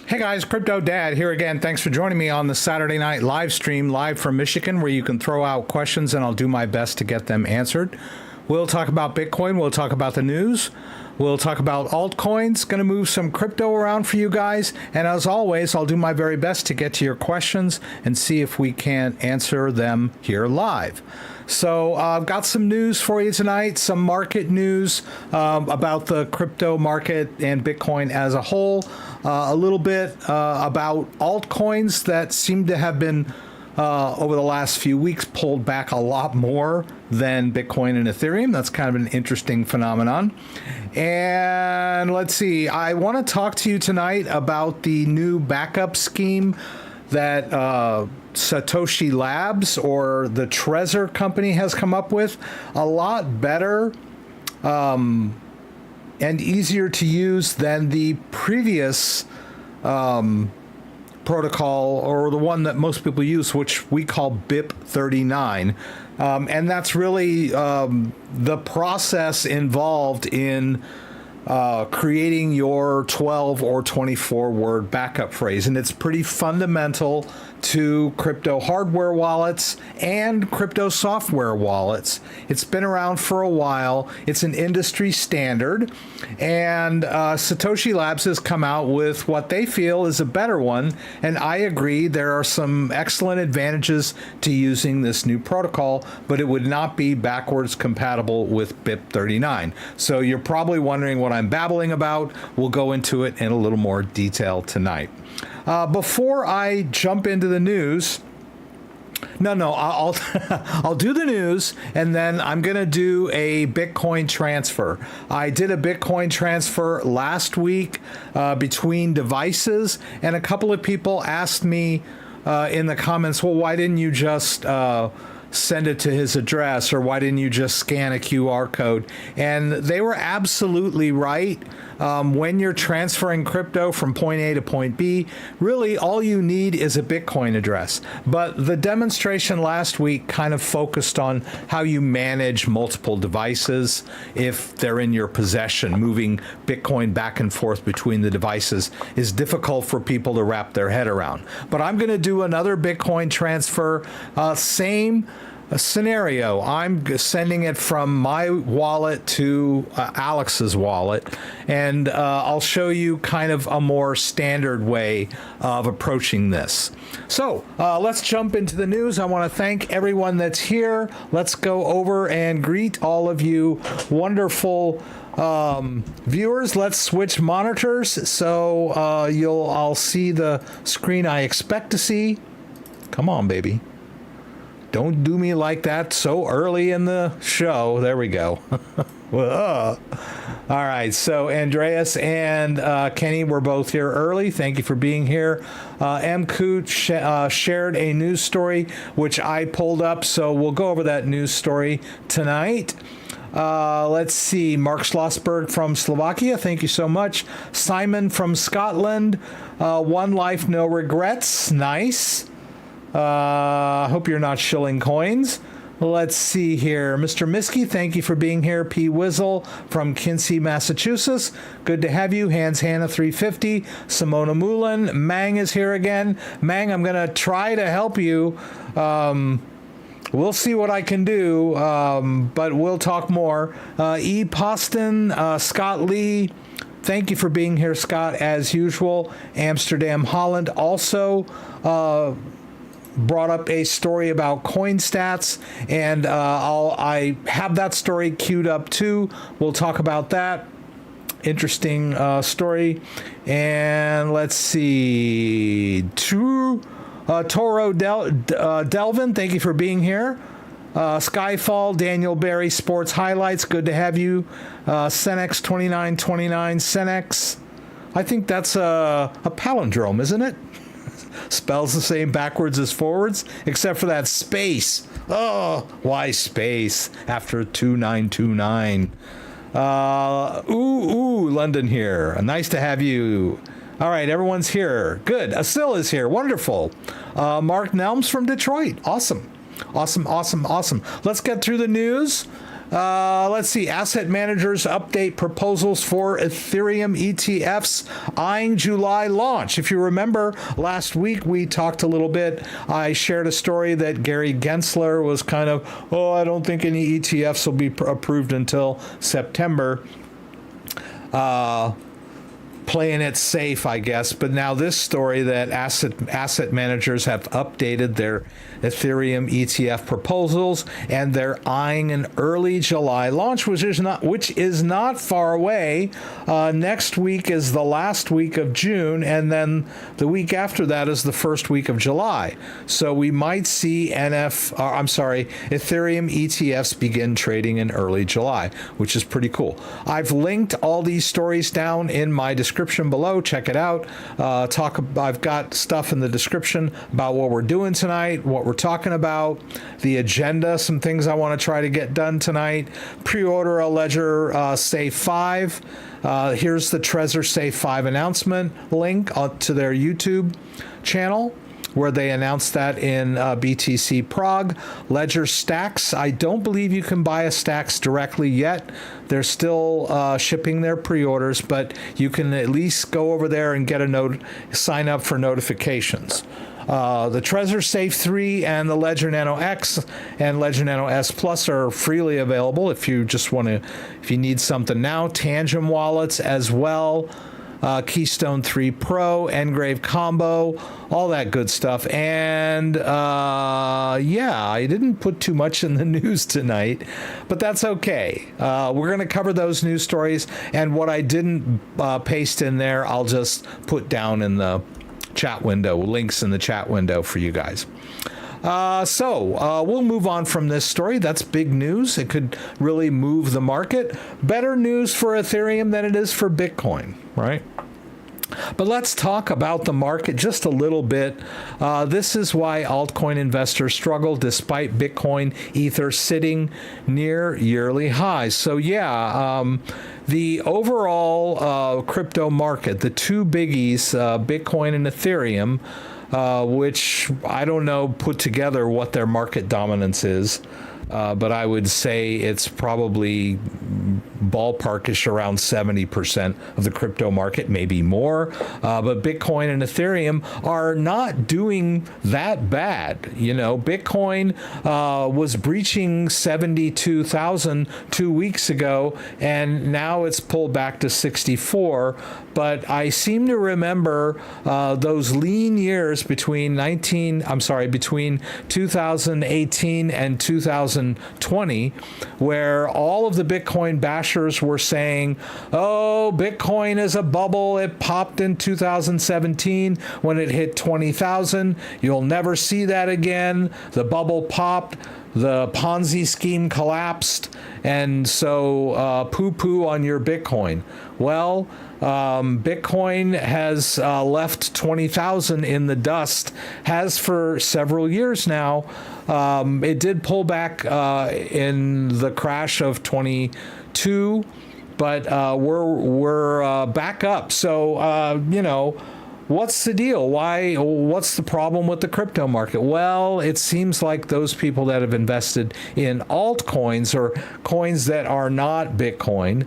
Hey guys, CryptoDad here again. Thanks for joining me on the Saturday night live stream, live from Michigan, where you can throw out questions and I'll do my best to get them answered. We'll talk about Bitcoin. We'll talk about the news. We'll talk about altcoins. Going to move some crypto around for you guys. And as always, I'll do my very best to get to your questions and see if we can answer them here live. So I've got some news for you tonight, some market news about the crypto market and Bitcoin as a whole, a little bit about altcoins that seem to have been, over the last few weeks, pulled back a lot more than Bitcoin and Ethereum. That's kind of an interesting phenomenon. And let's see, I want to talk to you tonight about the new backup scheme that Satoshi Labs or the Trezor company has come up with. A lot better and easier to use than the previous protocol, or the one that most people use, which we call BIP39. And that's really the process involved in creating your 12 or 24 word backup phrase. And it's pretty fundamental to crypto hardware wallets and crypto software wallets. It's been around for a while. It's an industry standard. And Satoshi Labs has come out with what they feel is a better one. And I agree, there are some excellent advantages to using this new protocol, but it would not be backwards compatible with BIP39. So you're probably wondering what I'm babbling about. We'll go into it in a little more detail tonight. Before I jump into the news, I'll I'll do the news, and then I'm going to do a Bitcoin transfer. I did a Bitcoin transfer last week between devices, and a couple of people asked me in the comments, well, why didn't you just send it to his address, or why didn't you just scan a QR code? And they were absolutely right. When you're transferring crypto from point A to point B, really all you need is a Bitcoin address. But the demonstration last week kind of focused on how you manage multiple devices if they're in your possession. Moving Bitcoin back and forth between the devices is difficult for people to wrap their head around. But I'm going to do another Bitcoin transfer, same scenario. I'm sending it from my wallet to Alex's wallet, and I'll show you kind of a more standard way of approaching this. So let's jump into the news. I want to thank everyone that's here. Let's go over and greet all of you wonderful viewers. Let's switch monitors so I'll see the screen I expect to see. Come on, baby. Don't do me like that so early in the show. There we go. All right, so Andreas and Kenny were both here early. Thank you for being here. M. Cooch shared a news story, which I pulled up, so we'll go over that news story tonight. Let's see. Mark Schlossberg from Slovakia, thank you so much. Simon from Scotland. One Life, No Regrets. Nice. Hope you're not shilling coins. Let's see here. Mr. Miskey, thank you for being here. P. Wizzle from Quincy, Massachusetts. Good to have you. Hans Hannah 350. Simona Moulin. Mang is here again. Mang, I'm going to try to help you. We'll see what I can do, but we'll talk more. E. Poston, Scott Lee. Thank you for being here, Scott, as usual. Amsterdam, Holland also brought up a story about coin stats, and I have that story queued up too. We'll talk about that. Interesting story. And let's see. Toro Delvin, thank you for being here. Skyfall, Daniel Berry, Sports Highlights, good to have you. Cenex 2929, Cenex. I think that's a palindrome, isn't it? Spells the same backwards as forwards, except for that space. Oh, why space after 2929? London here. Nice to have you. All right, everyone's here. Good. Asil is here. Wonderful. Mark Nelms from Detroit. Awesome. Awesome. Let's get through the news. Let's see. Asset managers update proposals for Ethereum ETFs eyeing July launch. If you remember, last week we talked a little bit. I shared a story that Gary Gensler was kind of, I don't think any ETFs will be approved until September. Playing it safe, I guess. But now this story that asset managers have updated their Ethereum ETF proposals, and they're eyeing an early July launch, which is not far away. Next week is the last week of June, and then the week after that is the first week of July. So we might see Ethereum ETFs begin trading in early July, which is pretty cool. I've linked all these stories down in my description below. Check it out. I've got stuff in the description about what we're doing tonight, what we're talking about, the agenda, some things I want to try to get done tonight. Pre-order a Ledger Safe 5. Here's the Trezor Safe 5 announcement link to their YouTube channel, where they announced that in BTC Prague. Ledger Stax. I don't believe you can buy a Stax directly yet. They're still shipping their pre-orders, but you can at least go over there and get sign up for notifications. The Trezor Safe 3 and the Ledger Nano X and Ledger Nano S Plus are freely available if you need something now. Tangent wallets as well. Keystone 3 Pro, Engrave Combo, all that good stuff. And I didn't put too much in the news tonight, but that's okay. We're going to cover those news stories, and what I didn't paste in there, I'll just put down in the chat window, links in the chat window for you guys. So we'll move on from this story. That's big news. It could really move the market. Better news for Ethereum than it is for Bitcoin, right? But let's talk about the market just a little bit. This is why altcoin investors struggle despite Bitcoin Ether sitting near yearly highs. So the overall crypto market, the two biggies, Bitcoin and Ethereum, which I don't know put together what their market dominance is, but I would say it's probably ballparkish around 70% of the crypto market, maybe more. But Bitcoin and Ethereum are not doing that bad. You know, Bitcoin was breaching 72,000 2 weeks ago, and now it's pulled back to 64. But I seem to remember those lean years between 2018 and 2020, where all of the Bitcoin bashers were saying, Bitcoin is a bubble. It popped in 2017 when it hit 20,000. You'll never see that again. The bubble popped. The Ponzi scheme collapsed. And so poo-poo on your Bitcoin. Well, Bitcoin has left 20,000 in the dust, has for several years now. It did pull back in the crash of 22, but we're back up. So, what's the deal? What's the problem with the crypto market? Well, it seems like those people that have invested in altcoins or coins that are not Bitcoin,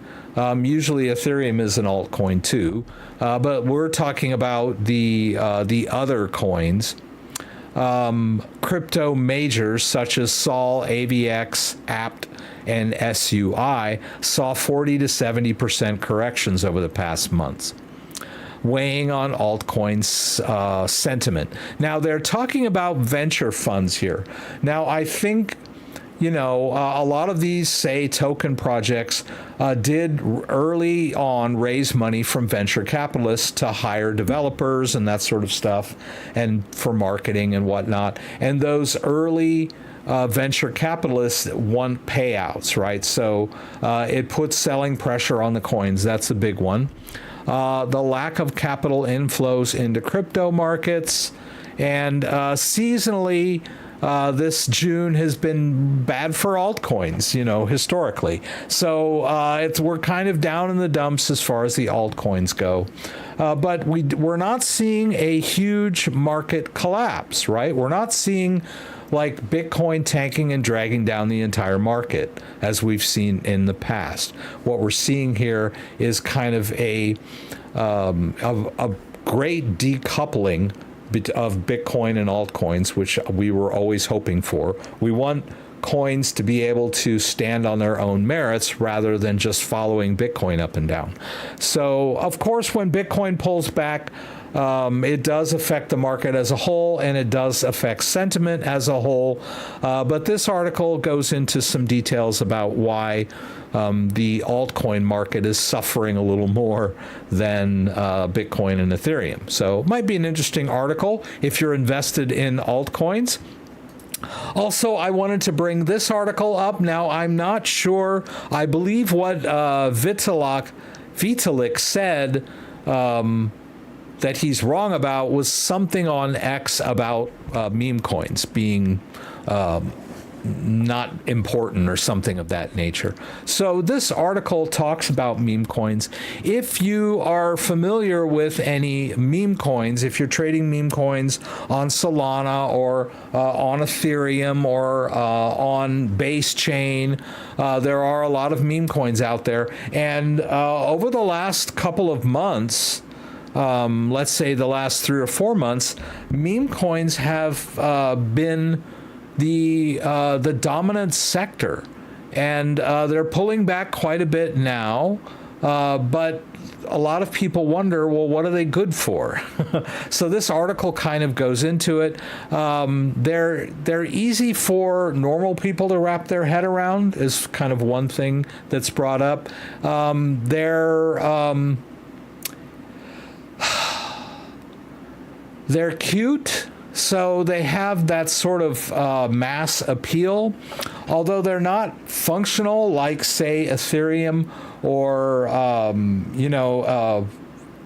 usually Ethereum is an altcoin too, but we're talking about the other coins. Crypto majors such as Sol, AVX, APT, and SUI saw 40 to 70% corrections over the past months, weighing on altcoins sentiment. Now, they're talking about venture funds here. Now, I think, a lot of these, say, token projects did early on raise money from venture capitalists to hire developers and that sort of stuff, and for marketing and whatnot. And those early venture capitalists want payouts, right? So it puts selling pressure on the coins. That's a big one. The lack of capital inflows into crypto markets, and seasonally, this June has been bad for altcoins, historically. So we're kind of down in the dumps as far as the altcoins go. but we're not seeing a huge market collapse, right? We're not seeing like Bitcoin tanking and dragging down the entire market as we've seen in the past. What we're seeing here is kind of a great decoupling of Bitcoin and altcoins, which we were always hoping for. We want coins to be able to stand on their own merits rather than just following Bitcoin up and down. So, of course, when Bitcoin pulls back, it does affect the market as a whole, and it does affect sentiment as a whole. But this article goes into some details about why the altcoin market is suffering a little more than Bitcoin and Ethereum. So it might be an interesting article if you're invested in altcoins. Also, I wanted to bring this article up. Now, I'm not sure. I believe what Vitalik said that he's wrong about was something on X about meme coins being not important or something of that nature. So this article talks about meme coins. If you are familiar with any meme coins, if you're trading meme coins on Solana or on Ethereum or on Base Chain, there are a lot of meme coins out there. And over the last couple of months, let's say the last 3 or 4 months, meme coins have been the dominant sector, and they're pulling back quite a bit now, but a lot of people wonder, well, what are they good for? So this article kind of goes into it. They're easy for normal people to wrap their head around, is kind of one thing that's brought up. They're cute. So they have that sort of mass appeal, although they're not functional like, say, Ethereum or,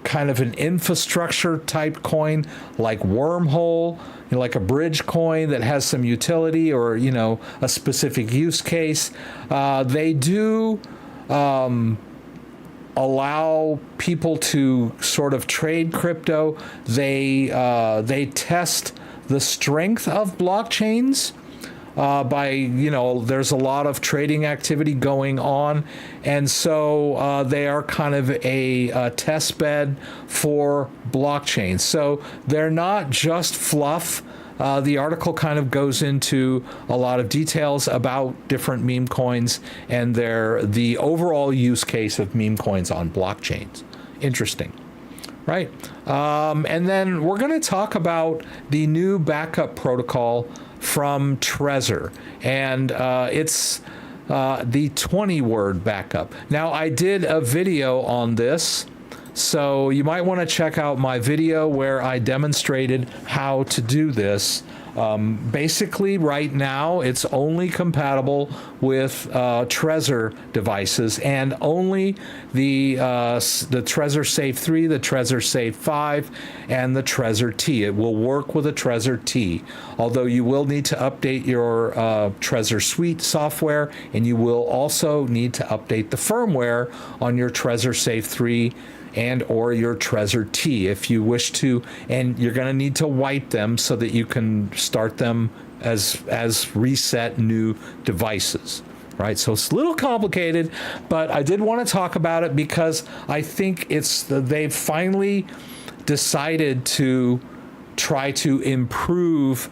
kind of an infrastructure type coin like Wormhole, like a bridge coin that has some utility or, a specific use case. They do allow people to sort of trade crypto. They test the strength of blockchains by, there's a lot of trading activity going on. And so they are kind of a test bed for blockchains. So they're not just fluff. The article kind of goes into a lot of details about different meme coins and the overall use case of meme coins on blockchains. Interesting, right? And then we're going to talk about the new backup protocol from Trezor, and it's the 20-word backup. Now, I did a video on this, so you might want to check out my video where I demonstrated how to do this. Basically, right now, it's only compatible with Trezor devices and only the Trezor Safe 3, the Trezor Safe 5, and the Trezor T. It will work with a Trezor T, although you will need to update your Trezor Suite software, and you will also need to update the firmware on your Trezor Safe 3 and or your Trezor T if you wish to, and you're going to need to wipe them so that you can start them as reset new devices, right? So it's a little complicated, but I did want to talk about it because I think they've finally decided to try to improve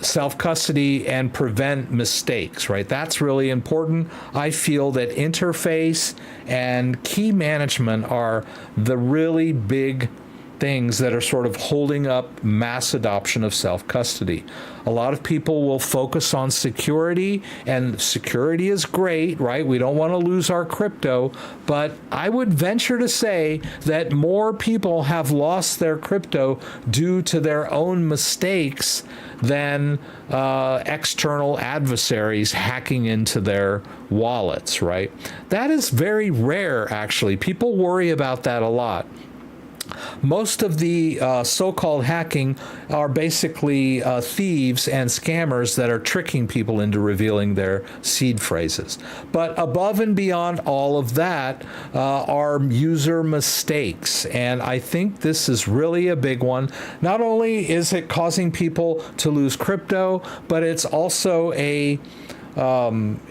self-custody and prevent mistakes, right? That's really important. I feel that interface and key management are the really big things that are sort of holding up mass adoption of self-custody. A lot of people will focus on security, and security is great, right? We don't want to lose our crypto, but I would venture to say that more people have lost their crypto due to their own mistakes than external adversaries hacking into their wallets, right? That is very rare, actually. People worry about that a lot. Most of the so-called hacking are basically thieves and scammers that are tricking people into revealing their seed phrases. But above and beyond all of that are user mistakes. And I think this is really a big one. Not only is it causing people to lose crypto, but it's also a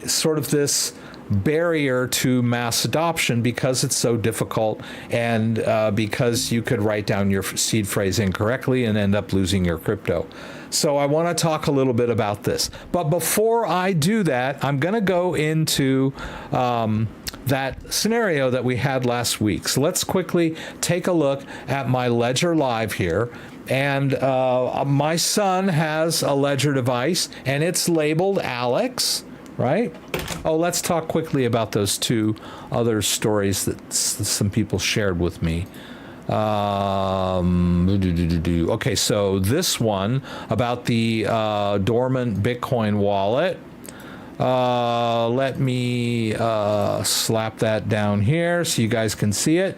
sort of this barrier to mass adoption because it's so difficult and because you could write down your seed phrase incorrectly and end up losing your crypto. So I want to talk a little bit about this. But before I do that, I'm going to go into that scenario that we had last week. So let's quickly take a look at my Ledger Live here. And my son has a Ledger device, and it's labeled Alex. Right? Oh, let's talk quickly about those two other stories that some people shared with me. Okay, so this one about the Dormant Bitcoin wallet. Let me slap that down here so you guys can see it.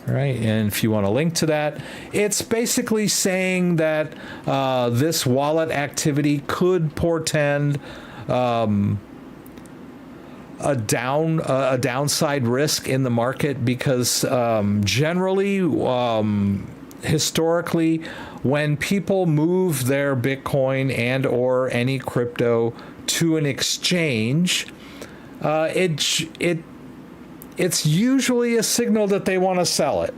Right, and if you want to link to that, it's basically saying that this wallet activity could portend a downside risk in the market because generally, historically, when people move their Bitcoin and or any crypto to an exchange, it's usually a signal that they want to sell it,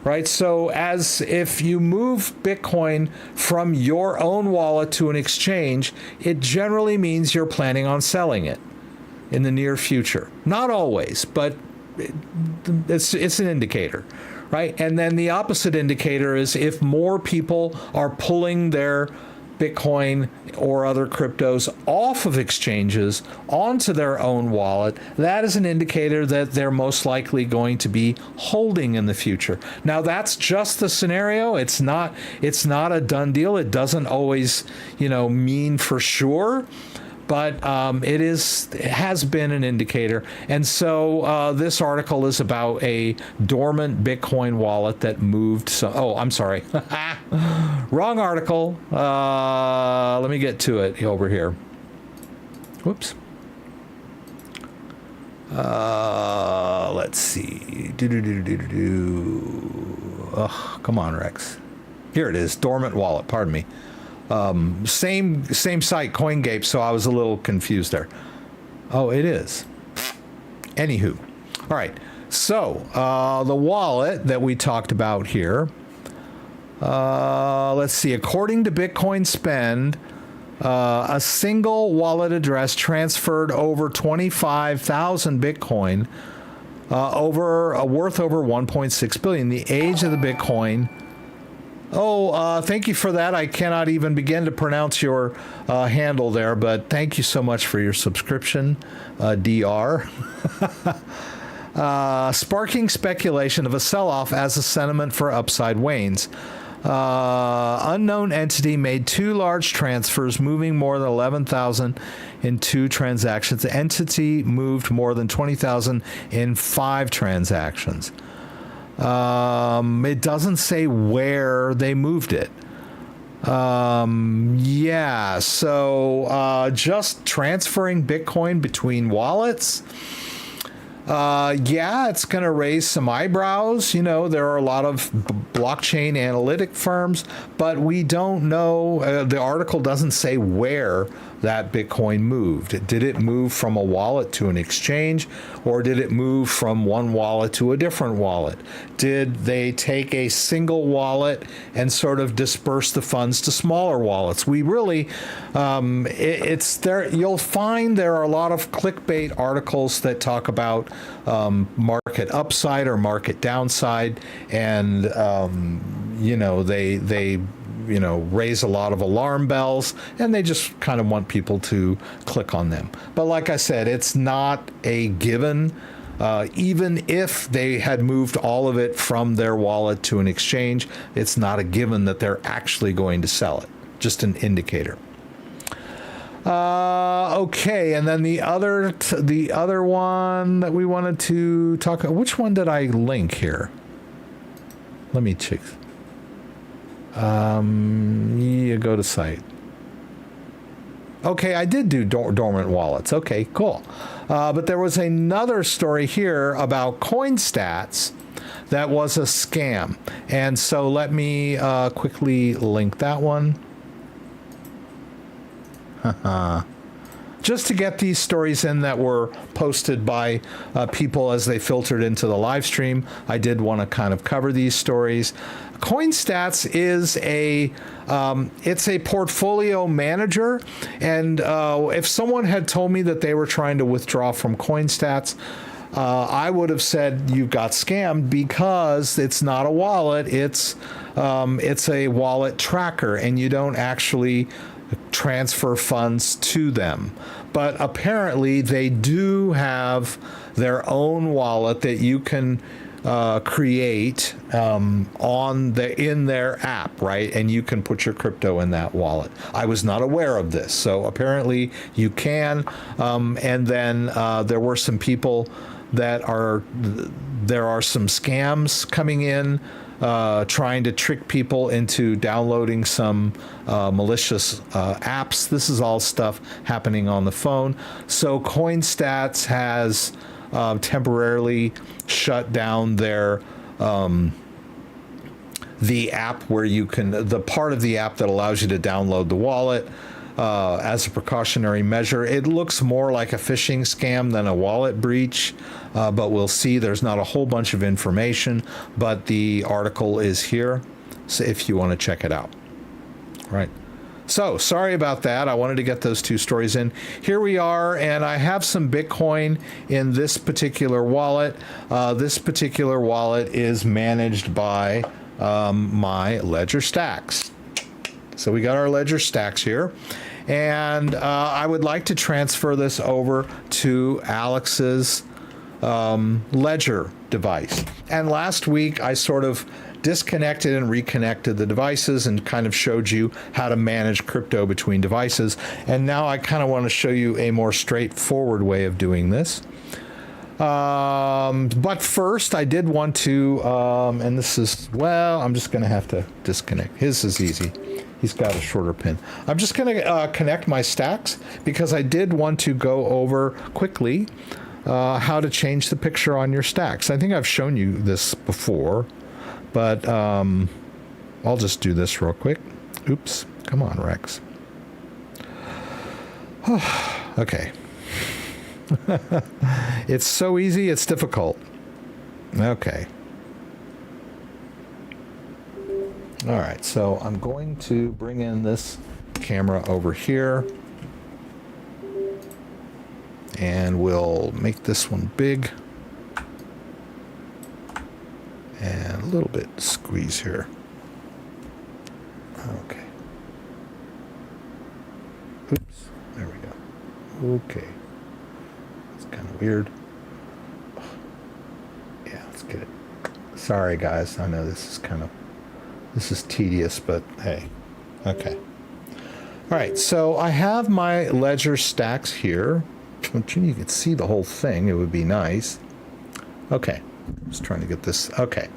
right? So as if you move Bitcoin from your own wallet to an exchange, it generally means you're planning on selling it in the near future. Not always, but it's an indicator, right? And then the opposite indicator is if more people are pulling their Bitcoin or other cryptos off of exchanges onto their own wallet, that is an indicator that they're most likely going to be holding in the future. Now that's just the scenario. It's not a done deal. It doesn't always, mean for sure. But it has been an indicator. And so this article is about a dormant Bitcoin wallet that moved. I'm sorry. Wrong article. Let me get to it over here. Whoops. Let's see. Oh, come on, Rex. Here it is. Dormant wallet. Pardon me. Same site, CoinGate, so I was a little confused there. Oh, it is. Anywho. All right. So, the wallet that we talked about here, let's see. According to Bitcoin Spend, a single wallet address transferred over 25,000 Bitcoin, worth over 1.6 billion. The age of the Bitcoin. Thank you for that. I cannot even begin to pronounce your handle there, but thank you so much for your subscription, DR. Sparking speculation of a sell-off as the sentiment for upside wanes. Unknown entity made two large transfers, moving more than 11,000 in two transactions. The entity moved more than 20,000 in 5 transactions. It doesn't say where they moved it. So just transferring Bitcoin between wallets. It's going to raise some eyebrows. There are a lot of blockchain analytic firms, but we don't know. The article doesn't say where that Bitcoin moved. Did it move from a wallet to an exchange, or did it move from one wallet to a different wallet? Did they take a single wallet and sort of disperse the funds to smaller wallets? We really, it's there. You'll find there are a lot of clickbait articles that talk about market upside or market downside, and they raise a lot of alarm bells, and they just kind of want people to click on them. But like I said, it's not a given. Even if they had moved all of it from their wallet to an exchange, it's not a given that they're actually going to sell it. Just an indicator. Okay, and then the other one that we wanted to talk about, which one did I link here? Let me check. You go to site. Okay, I did do dormant wallets. Okay, cool. But there was another story here about CoinStats that was a scam. And so let me quickly link that one. Just to get these stories in that were posted by people as they filtered into the live stream, I did want to kind of cover these stories. CoinStats is it's a portfolio manager, and if someone had told me that they were trying to withdraw from CoinStats, I would have said you got scammed, because it's not a wallet, it's a wallet tracker, and you don't actually transfer funds to them. But apparently they do have their own wallet that you can create in their app, right? And you can put your crypto in that wallet. I was not aware of this, so apparently you can. And then there were some people there are some scams coming in, trying to trick people into downloading some malicious apps. This is all stuff happening on the phone. So CoinStats has temporarily shut down their the app where you can, the part of the app that allows you to download the wallet as a precautionary measure. It looks more like a phishing scam than a wallet breach, but we'll see. There's not a whole bunch of information, but the article is here, so if you want to check it out. Right. So sorry about that. I wanted to get those two stories in. Here we are, and I have some Bitcoin in this particular wallet. This particular wallet is managed by my Ledger Stax. So we got our Ledger Stax here, and I would like to transfer this over to Alex's Ledger device. And last week I sort of disconnected and reconnected the devices and kind of showed you how to manage crypto between devices. And now I kind of want to show you a more straightforward way of doing this. But first I did want to, and this is, well, I'm just going to have to disconnect. His is easy. He's got a shorter pin. I'm just going to connect my Stax, because I did want to go over quickly how to change the picture on your Stax. I think I've shown you this before, but I'll just do this real quick. Oops. Come on, Rex. Okay. It's so easy, it's difficult. Okay. All right, so I'm going to bring in this camera over here, and we'll make this one big and a little bit squeeze here. Okay. Oops, there we go. Okay. It's kind of weird. Yeah, let's get it. Sorry guys, I know this is tedious, but hey. Okay. All right, so I have my Ledger Stax here. You can see the whole thing. It would be nice. Okay. Just trying to get this. Okay.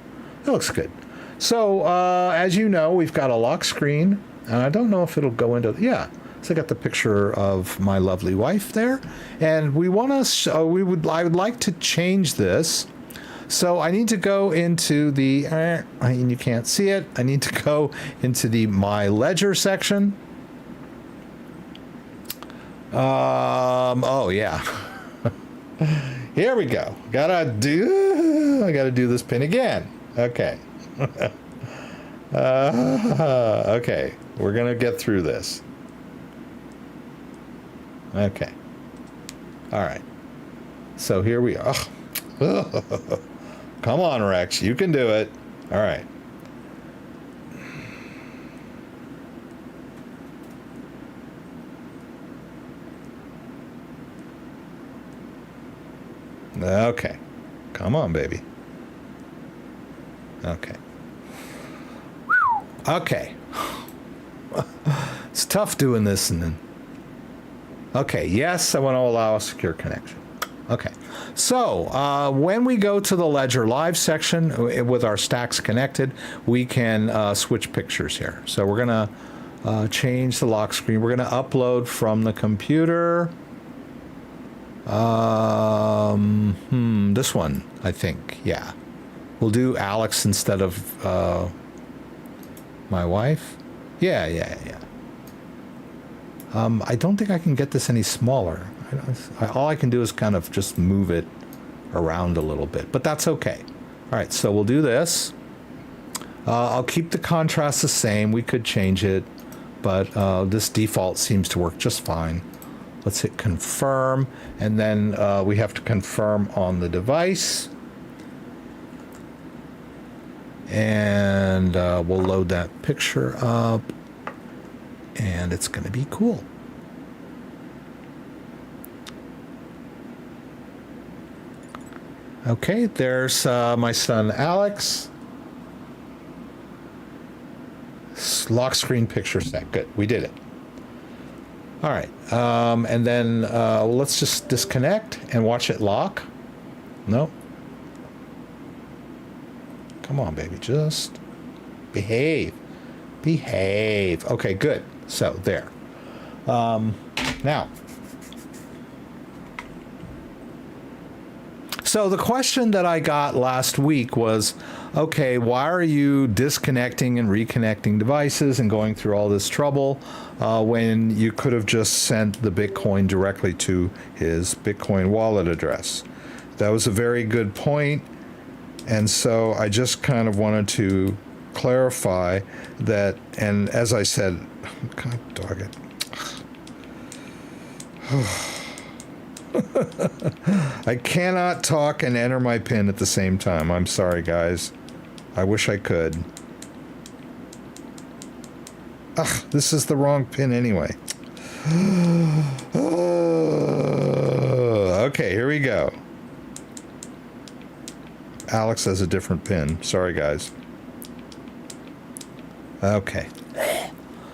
That looks good. So, as you know, we've got a lock screen, and I don't know if it'll go into, yeah. So I got the picture of my lovely wife there, and we want to, I would like to change this. So I need to go into the, you can't see it. I need to go into the My Ledger section. Oh yeah. Here we go. I gotta do this pin again. Okay. Okay. We're gonna get through this. Okay. All right. So here we are. Come on, Rex. You can do it. All right. Okay. Come on, baby. Okay. Okay. It's tough doing this and then. Okay, yes, I want to allow a secure connection. Okay, so when we go to the Ledger Live section with our Stax connected, we can switch pictures here. So we're going to change the lock screen. We're going to upload from the computer. This one, I think. Yeah, we'll do Alex instead of my wife. Yeah. I don't think I can get this any smaller. All I can do is kind of just move it around a little bit, but that's okay. All right, so we'll do this. I'll keep the contrast the same. We could change it, but this default seems to work just fine. Let's hit confirm, and then we have to confirm on the device. And we'll load that picture up, and it's going to be cool. Okay, there's my son Alex. Lock screen picture set. Good, we did it. All right, and then let's just disconnect and watch it lock. No. Come on, baby, just behave. Behave. Okay, good. So there. Now. So the question that I got last week was, okay, why are you disconnecting and reconnecting devices and going through all this trouble when you could have just sent the Bitcoin directly to his Bitcoin wallet address? That was a very good point. And so I just kind of wanted to clarify that. And as I said, God dog it. I cannot talk and enter my PIN at the same time. I'm sorry, guys. I wish I could. This is the wrong PIN anyway. Okay, here we go. Alex has a different PIN. Sorry, guys. Okay.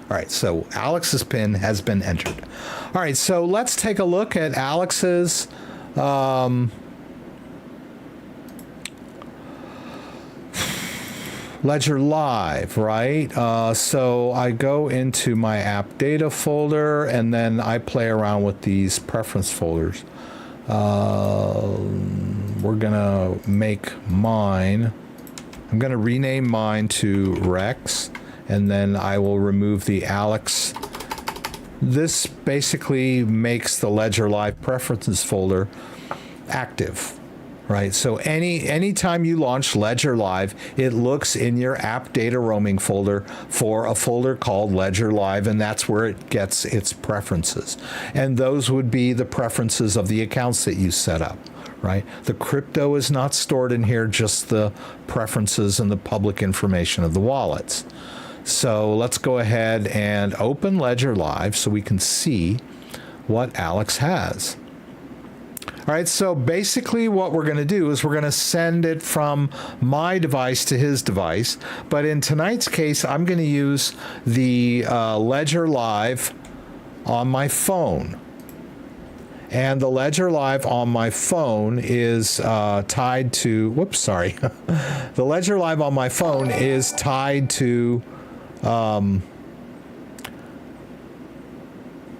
All right, so Alex's PIN has been entered. All right, so let's take a look at Alex's Ledger Live, right? So I go into my app data folder, and then I play around with these preference folders. We're gonna make mine. I'm gonna rename mine to Rex, and then I will remove the Alex. This basically makes the Ledger Live preferences folder active, right? So anytime you launch Ledger Live, it looks in your app data roaming folder for a folder called Ledger Live, and that's where it gets its preferences. And those would be the preferences of the accounts that you set up, right? The crypto is not stored in here, just the preferences and the public information of the wallets. So let's go ahead and open Ledger Live so we can see what Alex has. All right, so basically what we're going to do is we're going to send it from my device to his device. But in tonight's case, I'm going to use the Ledger Live on my phone. And the Ledger Live on my phone is tied to, whoops, sorry. The Ledger Live on my phone is tied to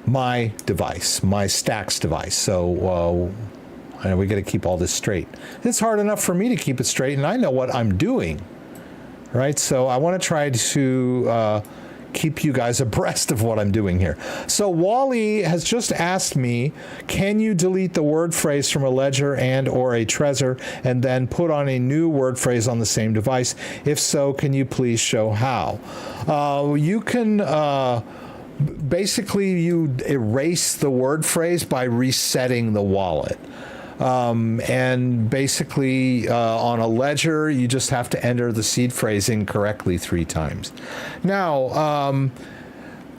my device, my Stax device. So we got to keep all this straight. It's hard enough for me to keep it straight, and I know what I'm doing, right? So I want to try to keep you guys abreast of what I'm doing here. So Wally has just asked me, can you delete the word phrase from a Ledger and or a Trezor and then put on a new word phrase on the same device? If so, can you please show how? You can basically you erase the word phrase by resetting the wallet. And basically on a Ledger, you just have to enter the seed phrase incorrectly 3 times. Now,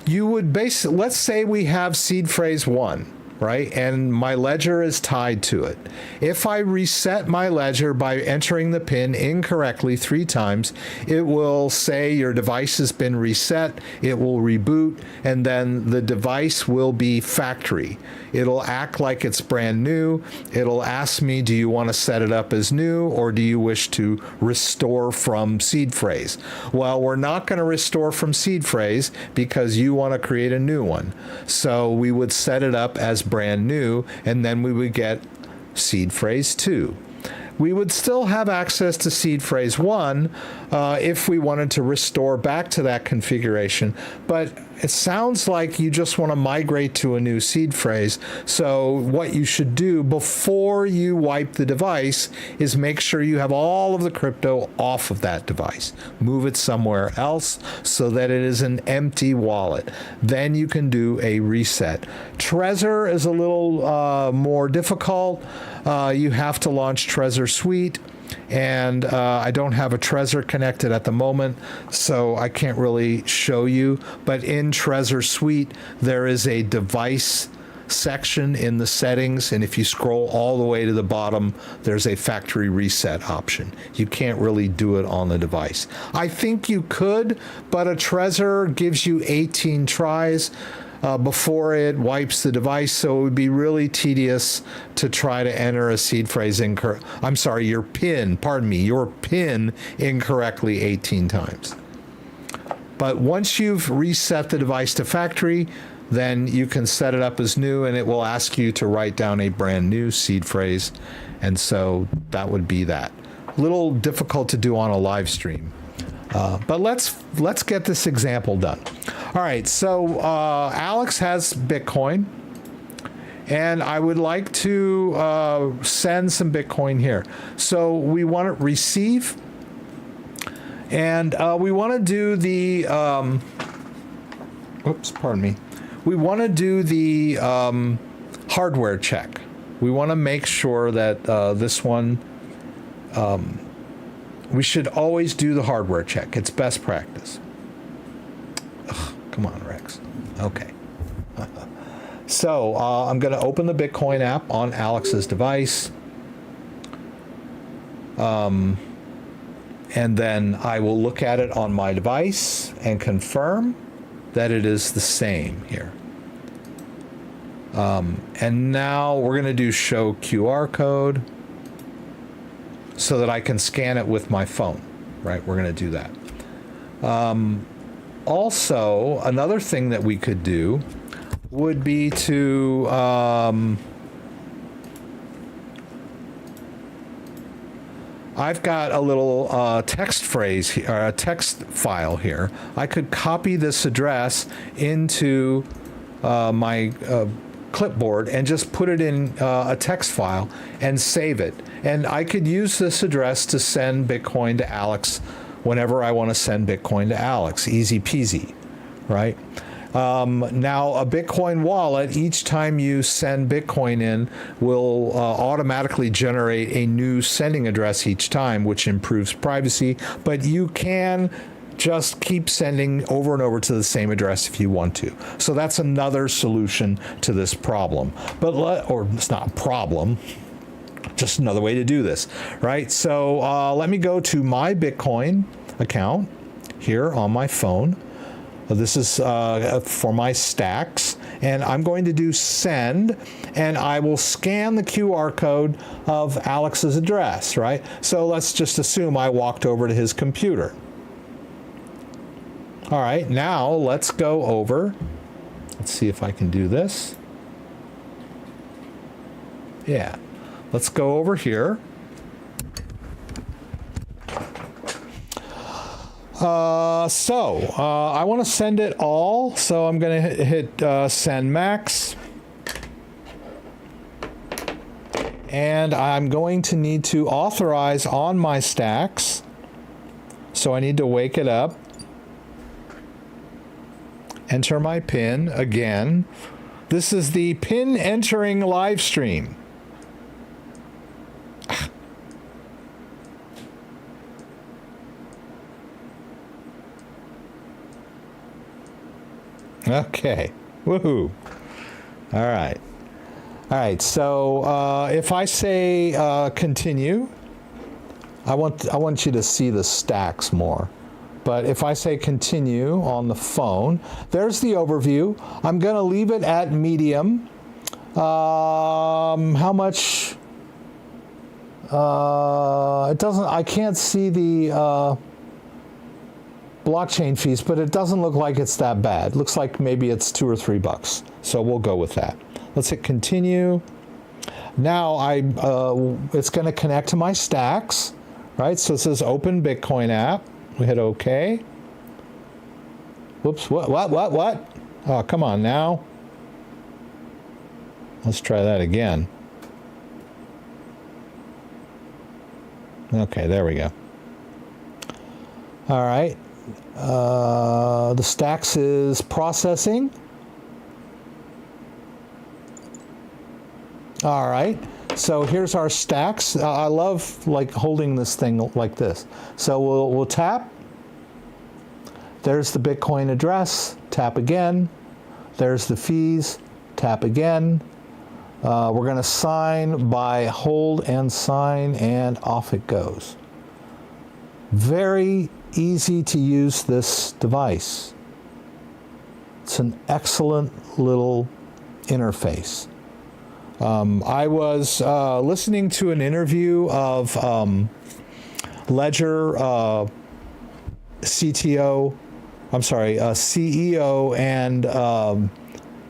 you would let's say we have seed phrase 1, right? And my ledger is tied to it. If I reset my ledger by entering the PIN incorrectly 3 times, it will say your device has been reset, it will reboot, and then the device will be factory. It'll act like it's brand new. It'll ask me, do you want to set it up as new, or do you wish to restore from seed phrase? Well, we're not going to restore from seed phrase because you want to create a new one. So we would set it up as brand new, and then we would get seed phrase 2. We would still have access to seed phrase 1 if we wanted to restore back to that configuration, but it sounds like you just want to migrate to a new seed phrase. So what you should do before you wipe the device is make sure you have all of the crypto off of that device. Move it somewhere else so that it is an empty wallet. Then you can do a reset. Trezor is a little more difficult. You have to launch Trezor Suite, and I don't have a Trezor connected at the moment, so I can't really show you. But in Trezor Suite, there is a device section in the settings, and if you scroll all the way to the bottom, there's a factory reset option. You can't really do it on the device. I think you could, but a Trezor gives you 18 tries before it wipes the device, so it would be really tedious to try to enter a seed phrase your PIN incorrectly 18 times. But once you've reset the device to factory, then you can set it up as new, and it will ask you to write down a brand new seed phrase, and so that would be that. A little difficult to do on a live stream. But let's get this example done. All right, so Alex has Bitcoin, and I would like to send some Bitcoin here. So we want to receive, and we want to do the, we want to do the hardware check. We want to make sure that this one, we should always do the hardware check. It's best practice. Ugh, come on, Rex. Okay. So I'm going to open the Bitcoin app on Alex's device. And then I will look at it on my device and confirm that it is the same here. And now we're going to do show QR code, so that I can scan it with my phone, right? We're going to do that. Also, another thing that we could do would be to I've got a little text phrase here, a text file here. I could copy this address into my clipboard and just put it in a text file and save it. And I could use this address to send Bitcoin to Alex whenever I want to send Bitcoin to Alex. Easy peasy, right? Now, a Bitcoin wallet, each time you send Bitcoin in, will automatically generate a new sending address each time, which improves privacy. But you can just keep sending over and over to the same address if you want to. So that's another solution to this problem. Or it's not a problem, just another way to do this, right? So let me go to my Bitcoin account here on my phone. This is for my Stax, and I'm going to do send, and I will scan the QR code of Alex's address, right? So let's just assume I walked over to his computer. All right, now let's go over. Let's see if I can do this. Yeah, let's go over here. I want to send it all, so I'm going to hit send max. And I'm going to need to authorize on my Stax. So I need to wake it up. Enter my PIN again. This is the PIN entering live stream. Okay. Woohoo. All right. All right, so if I say continue, I want you to see the stacks more. But if I say continue on the phone, there's the overview. I'm going to leave it at medium. How much? It doesn't. I can't see the blockchain fees, but it doesn't look like it's that bad. Looks like maybe it's $2 or $3. So we'll go with that. Let's hit continue. Now it's going to connect to my Stax, right? So it says open Bitcoin app. We hit OK. Whoops, what? Oh, come on now. Let's try that again. Okay, there we go. All right. The Stax is processing. All right. So here's our Stax. I love like holding this thing like this. So we'll tap. There's the Bitcoin address. Tap again. There's the fees. Tap again. We're going to sign by hold and sign, and off it goes. Very easy to use this device. It's an excellent little interface. I was listening to an interview of Ledger CEO and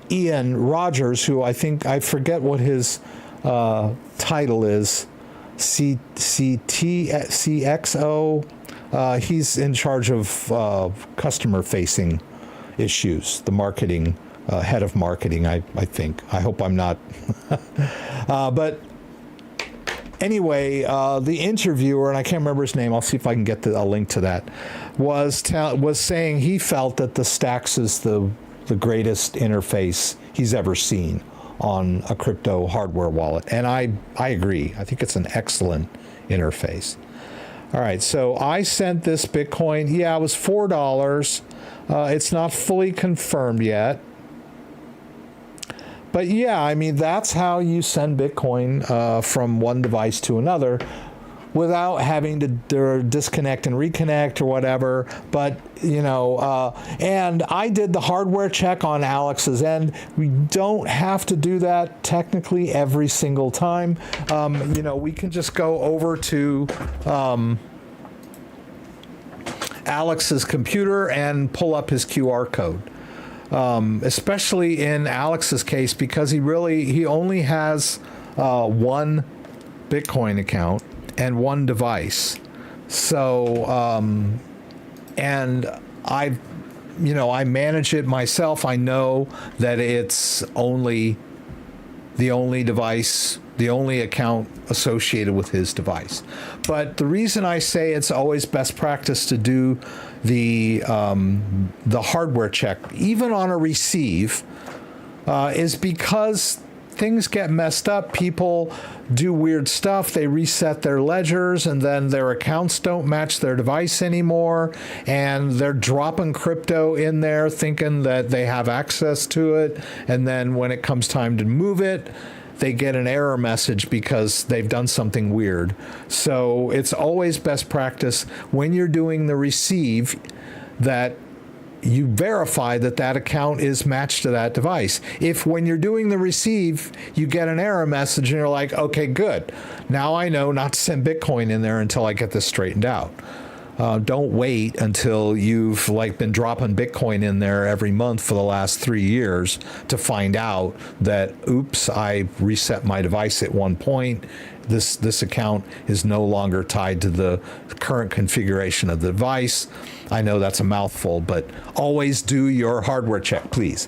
Ian Rogers, who I forget what his title is, CXO. He's in charge of customer-facing issues, the marketing, head of marketing, I think. I hope I'm not. But anyway, the interviewer, and I can't remember his name, I'll see if I can get a link to that, was saying he felt that the Stax is the greatest interface he's ever seen on a crypto hardware wallet. And I agree. I think it's an excellent interface. All right, so I sent this Bitcoin. Yeah, it was $4. It's not fully confirmed yet. But yeah, I mean, that's how you send Bitcoin from one device to another without having to disconnect and reconnect or whatever. But, you know, and I did the hardware check on Alex's end. We don't have to do that technically every single time. You know, we can just go over to Alex's computer and pull up his QR code. Especially in Alex's case, because he only has one Bitcoin account and one device. So, and I manage it myself. I know that it's the only device, the only account associated with his device. But the reason I say it's always best practice to do the hardware check, even on a receive, is because things get messed up. People do weird stuff. They reset their ledgers, and then their accounts don't match their device anymore, and they're dropping crypto in there thinking that they have access to it, and then when it comes time to move it, they get an error message because they've done something weird. So it's always best practice when you're doing the receive that you verify that that account is matched to that device. If when you're doing the receive, you get an error message and you're like, okay, good. Now I know not to send Bitcoin in there until I get this straightened out. Don't wait until you've been dropping Bitcoin in there every month for the last 3 years to find out that, oops, I reset my device at one point. This account is no longer tied to the current configuration of the device. I know that's a mouthful, but always do your hardware check, please.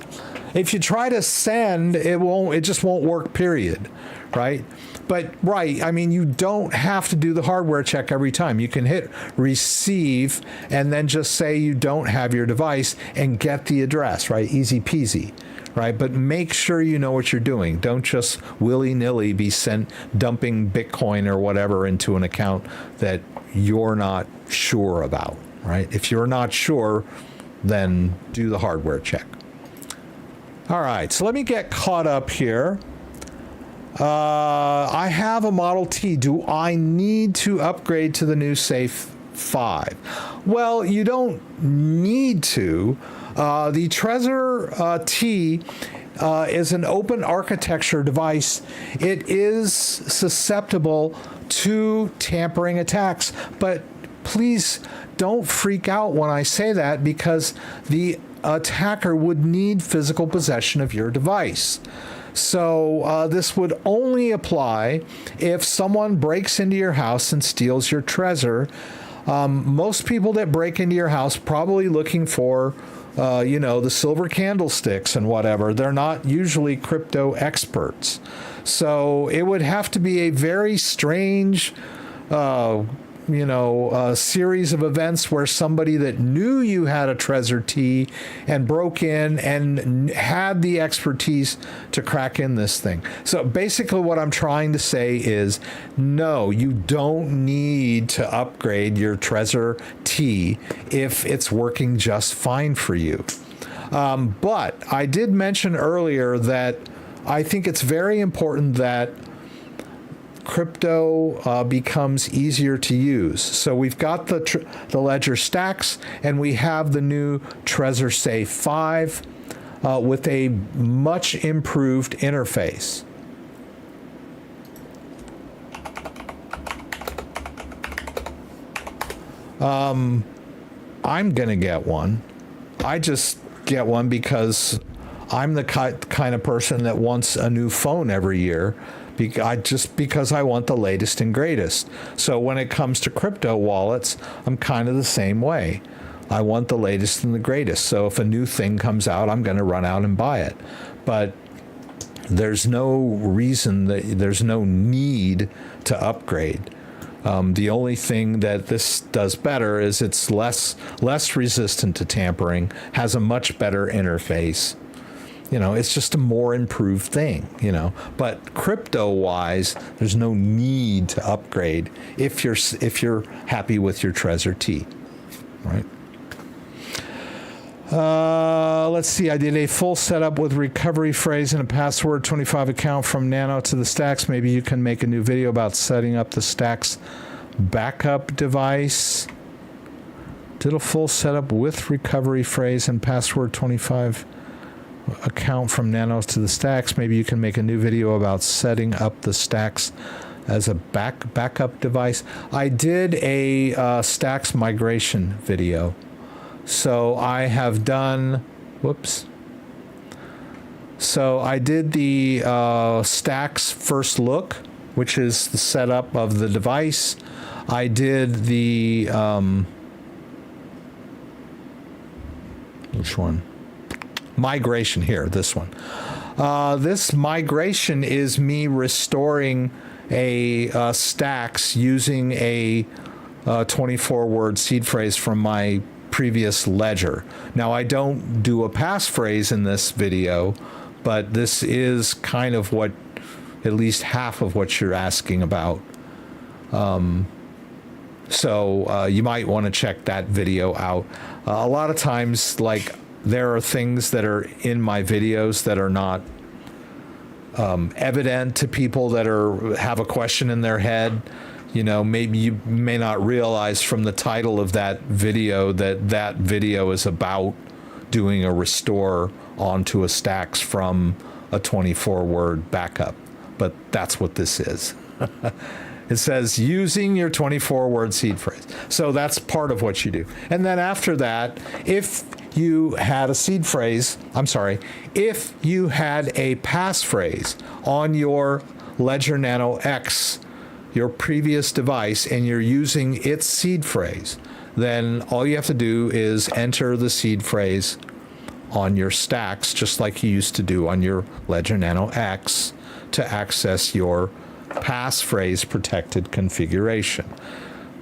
If you try to send, it just won't work, period, right? But right, I mean, you don't have to do the hardware check every time. You can hit receive and then just say you don't have your device and get the address, right? Easy peasy, right? But make sure you know what you're doing. Don't just willy-nilly be dumping Bitcoin or whatever into an account that you're not sure about, right? If you're not sure, then do the hardware check. All right, so let me get caught up here. I have a Model T. Do I need to upgrade to the new Safe 5? Well, you don't need to. The Trezor T is an open architecture device. It is susceptible to tampering attacks, but please don't freak out when I say that, because the attacker would need physical possession of your device. So this would only apply if someone breaks into your house and steals your Trezor. Most people that break into your house probably looking for, the silver candlesticks and whatever. They're not usually crypto experts. So it would have to be a very strange, series of events where somebody that knew you had a Trezor T and broke in and had the expertise to crack in this thing. So basically what I'm trying to say is, no, you don't need to upgrade your Trezor T if it's working just fine for you. But I did mention earlier that I think it's very important that crypto becomes easier to use. So we've got the Ledger Stax, and we have the new Trezor Safe 5 with a much improved interface. I'm gonna get one. I just get one because I'm the kind of person that wants a new phone every year. Because I want the latest and greatest. So when it comes to crypto wallets, I'm kind of the same way. I want the latest and the greatest. So if a new thing comes out, I'm going to run out and buy it. But there's no reason, there's no need to upgrade. The only thing that this does better is it's less resistant to tampering, has a much better interface. It's just a more improved thing, but crypto-wise, there's no need to upgrade if you're happy with your Trezor T, right? Let's see. I did a full setup with recovery phrase and a password 25 account from Nano to the Stax. Maybe you can make a new video about setting up the Stax backup device. Did a full setup with recovery phrase and password 25 account from Nanos to the Stax. Maybe you can make a new video about setting up the Stax as a backup device. I did a Stax migration video. So I have done, So I did the Stax first look, which is the setup of the device. I did the, which one? Migration here, this one. This migration is me restoring a Stax using a 24-word seed phrase from my previous ledger. Now, I don't do a passphrase in this video, but this is kind of what, at least half of what you're asking about. So you might want to check that video out. A lot of times, there are things that are in my videos that are not evident to people that have a question in their head. Maybe you may not realize from the title of that video that video is about doing a restore onto a Stax from a 24-word backup. But that's what this is. It says using your 24-word seed phrase. So that's part of what you do. And then after that, if you had a if you had a passphrase on your Ledger Nano X, your previous device, and you're using its seed phrase, then all you have to do is enter the seed phrase on your Stax, just like you used to do on your Ledger Nano X, to access your passphrase protected configuration.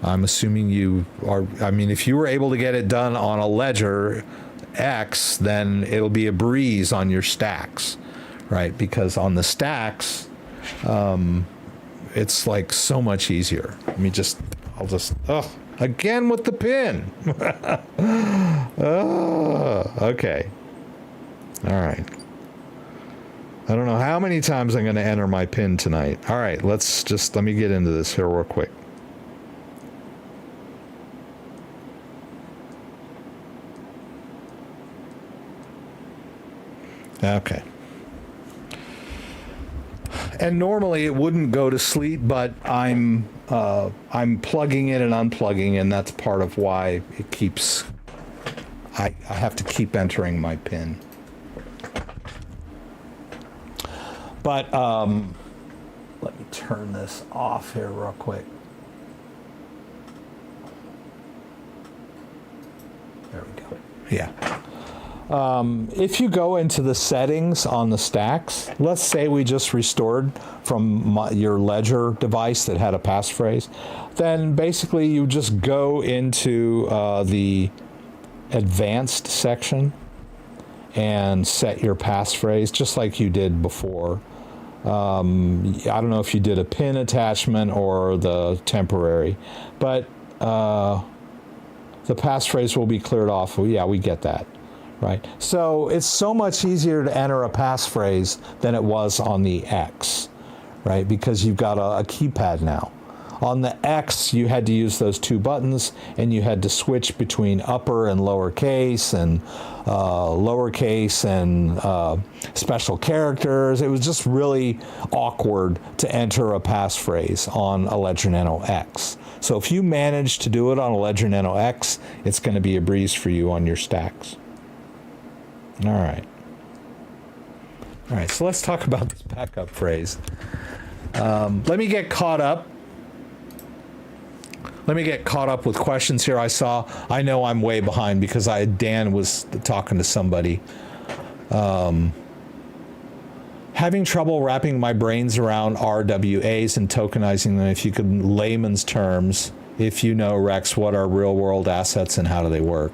I'm assuming if you were able to get it done on a Ledger X, then it'll be a breeze on your Stax, right? Because on the Stax, it's so much easier. Again with the pin. Okay. All right. I don't know how many times I'm going to enter my PIN tonight. All right, let me get into this here real quick. Okay. And normally it wouldn't go to sleep, but I'm plugging in and unplugging, and that's part of why it keeps. I have to keep entering my PIN. But let me turn this off here real quick. There we go. Yeah. If you go into the settings on the Stax, let's say we just restored from your Ledger device that had a passphrase, then basically you just go into the advanced section and set your passphrase just like you did before. I don't know if you did a pin attachment or the temporary, but the passphrase will be cleared off. Well, yeah, we get that. Right. So it's so much easier to enter a passphrase than it was on the X, right? Because you've got a keypad now. On the X, you had to use those two buttons, and you had to switch between upper and lowercase and special characters. It was just really awkward to enter a passphrase on a Ledger Nano X. So if you manage to do it on a Ledger Nano X, it's going to be a breeze for you on your Stax. All right, so let's talk about this backup phrase. Let me get caught up. With questions here. I know I'm way behind because Dan was talking to somebody. Having trouble wrapping my brains around RWAs and tokenizing them. If you could, in layman's terms, if you know, Rex, what are real world assets and how do they work?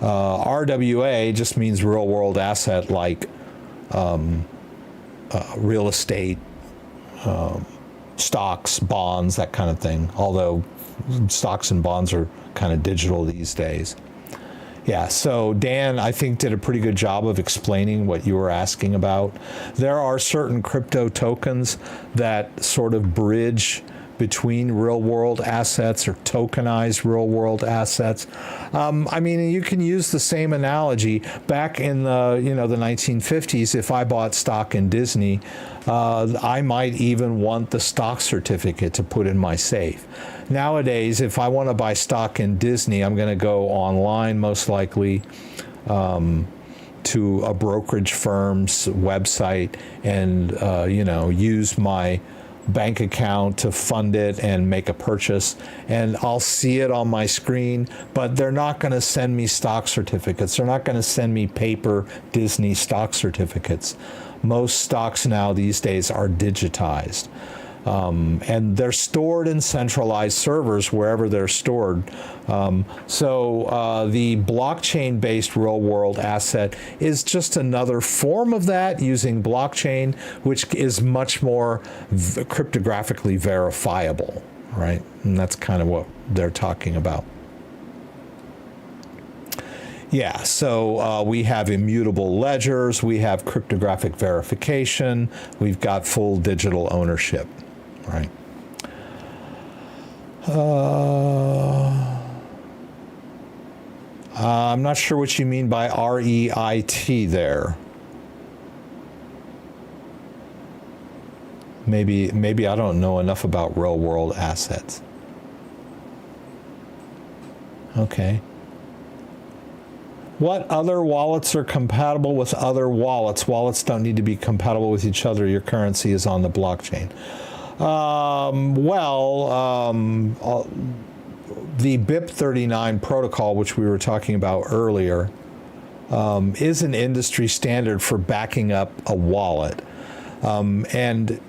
RWA just means real world asset, like real estate, stocks, bonds, that kind of thing. Although stocks and bonds are kind of digital these days. Yeah, so Dan, I think, did a pretty good job of explaining what you were asking about. There are certain crypto tokens that sort of bridge between real-world assets or tokenized real-world assets. I mean, you can use the same analogy. Back in the 1950s, if I bought stock in Disney, I might even want the stock certificate to put in my safe. Nowadays, if I want to buy stock in Disney, I'm going to go online, most likely, to a brokerage firm's website and use my bank account to fund it and make a purchase, and I'll see it on my screen, but they're not going to send me stock certificates. They're not going to send me paper Disney stock certificates. Most stocks now these days are digitized. And they're stored in centralized servers wherever they're stored. So the blockchain-based real-world asset is just another form of that using blockchain, which is much more cryptographically verifiable, right? And that's kind of what they're talking about. Yeah, so we have immutable ledgers, we have cryptographic verification, we've got full digital ownership. Right. I'm not sure what you mean by REIT there. Maybe I don't know enough about real world assets. Okay. What other wallets are compatible with other wallets? Wallets don't need to be compatible with each other. Your currency is on the blockchain. The BIP39 protocol, which we were talking about earlier, is an industry standard for backing up a wallet. And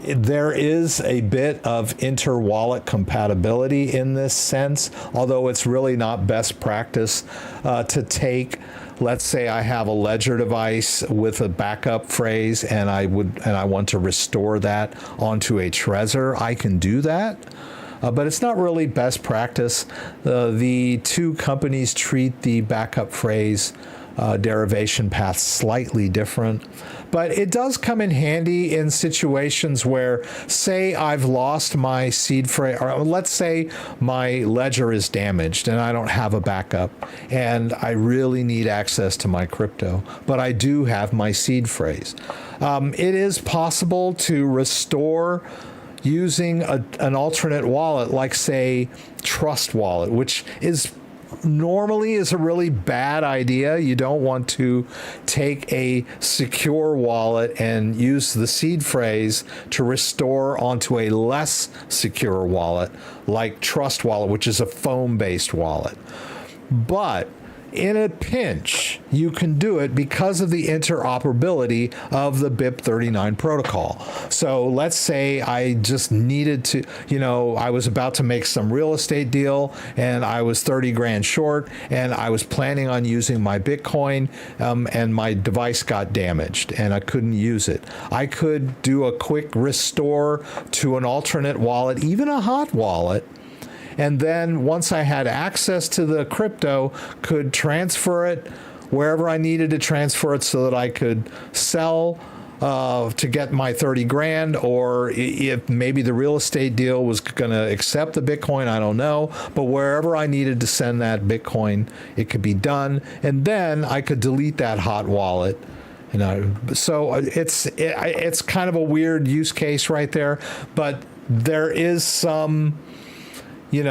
there is a bit of inter-wallet compatibility in this sense, although it's really not best practice to take. Let's say I have a Ledger device with a backup phrase, and I want to restore that onto a Trezor. I can do that, but it's not really best practice. The two companies treat the backup phrase derivation path slightly different. But it does come in handy in situations where, say, I've lost my seed phrase, or let's say my ledger is damaged and I don't have a backup, and I really need access to my crypto, but I do have my seed phrase. It is possible to restore using an alternate wallet, like, say, Trust Wallet, which is normally is a really bad idea. You don't want to take a secure wallet and use the seed phrase to restore onto a less secure wallet like Trust Wallet, which is a foam-based wallet. But in a pinch, you can do it because of the interoperability of the BIP39 protocol. So let's say I just needed to, I was about to make some real estate deal and I was 30 grand short and I was planning on using my Bitcoin, and my device got damaged and I couldn't use it. I could do a quick restore to an alternate wallet, even a hot wallet, and then once I had access to the crypto, could transfer it wherever I needed to transfer it so that I could sell to get my 30 grand, or if maybe the real estate deal was going to accept the Bitcoin, I don't know, but wherever I needed to send that Bitcoin, it could be done. And then I could delete that hot wallet. So it's kind of a weird use case right there, but there is some, there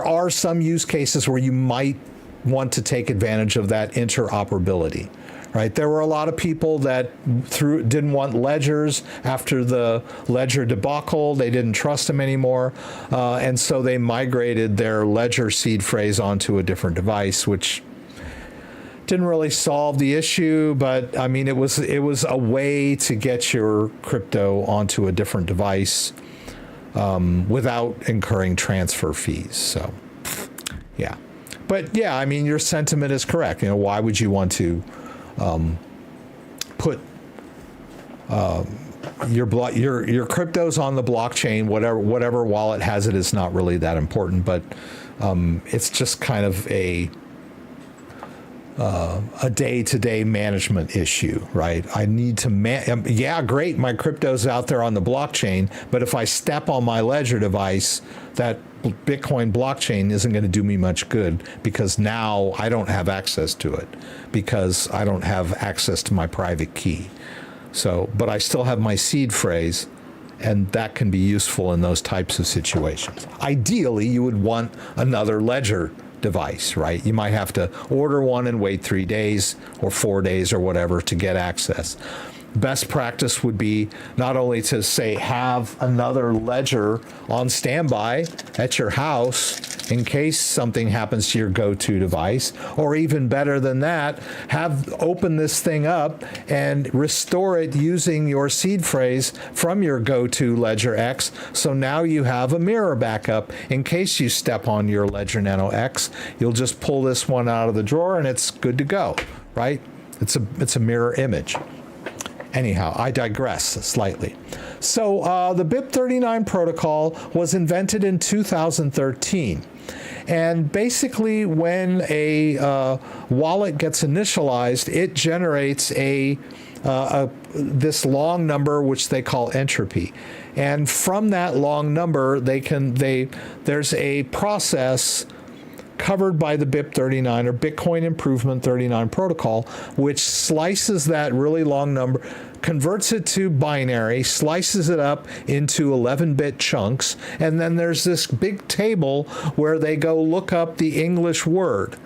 are some use cases where you might want to take advantage of that interoperability, right? There were a lot of people that didn't want ledgers after the ledger debacle. They didn't trust them anymore, and so they migrated their ledger seed phrase onto a different device, which didn't really solve the issue, but I mean, it was a way to get your crypto onto a different device without incurring transfer fees. So, yeah. But yeah, I mean, your sentiment is correct. Why would you want to put your cryptos on the blockchain? Whatever wallet has it is not really that important, but it's just kind of a day-to-day management issue, right? I need to great, my crypto's out there on the blockchain, but if I step on my ledger device, that Bitcoin blockchain isn't going to do me much good, because now I don't have access to it, because I don't have access to my private key. So, but I still have my seed phrase, and that can be useful in those types of situations. Ideally, you would want another ledger device, right? You might have to order one and wait 3 days or 4 days or whatever to get access. Best practice would be not only to, say, have another ledger on standby at your house in case something happens to your go-to device, or even better than that, open this thing up and restore it using your seed phrase from your go-to Ledger X. So now you have a mirror backup in case you step on your Ledger Nano X. You'll just pull this one out of the drawer and it's good to go, right? It's a mirror image. Anyhow, I digress slightly. So the BIP39 protocol was invented in 2013. And basically, when a wallet gets initialized, it generates this long number, which they call entropy. And from that long number, there's a process covered by the BIP39 or Bitcoin Improvement 39 protocol, which slices that really long number, converts it to binary, slices it up into 11-bit chunks, and then there's this big table where they go look up the English word,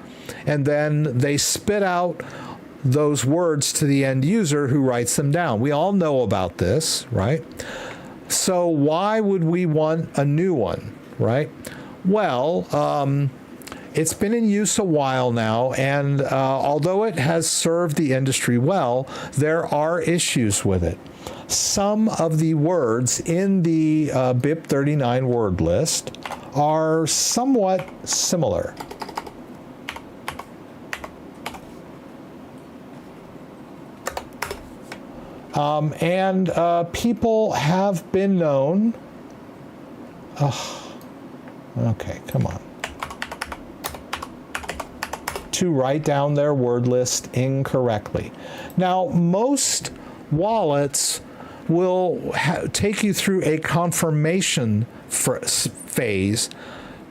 and then they spit out those words to the end user who writes them down. We all know about this, right? So why would we want a new one, right? Well, it's been in use a while now, and although it has served the industry well, there are issues with it. Some of the words in the BIP39 word list are somewhat similar. And people have been known... okay, come on. to write down their word list incorrectly. Now, most wallets will take you through a confirmation phase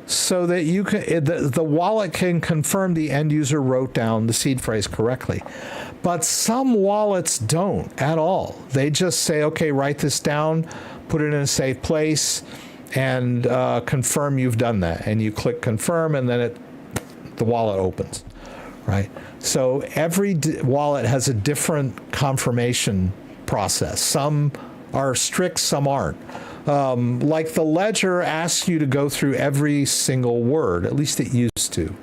so that you can the wallet can confirm the end user wrote down the seed phrase correctly. But some wallets don't at all. They just say, okay, write this down, put it in a safe place, and confirm you've done that. And you click confirm, and then the wallet opens, right? So every wallet has a different confirmation process. Some are strict, some aren't. Like the ledger asks you to go through every single word, at least it used to.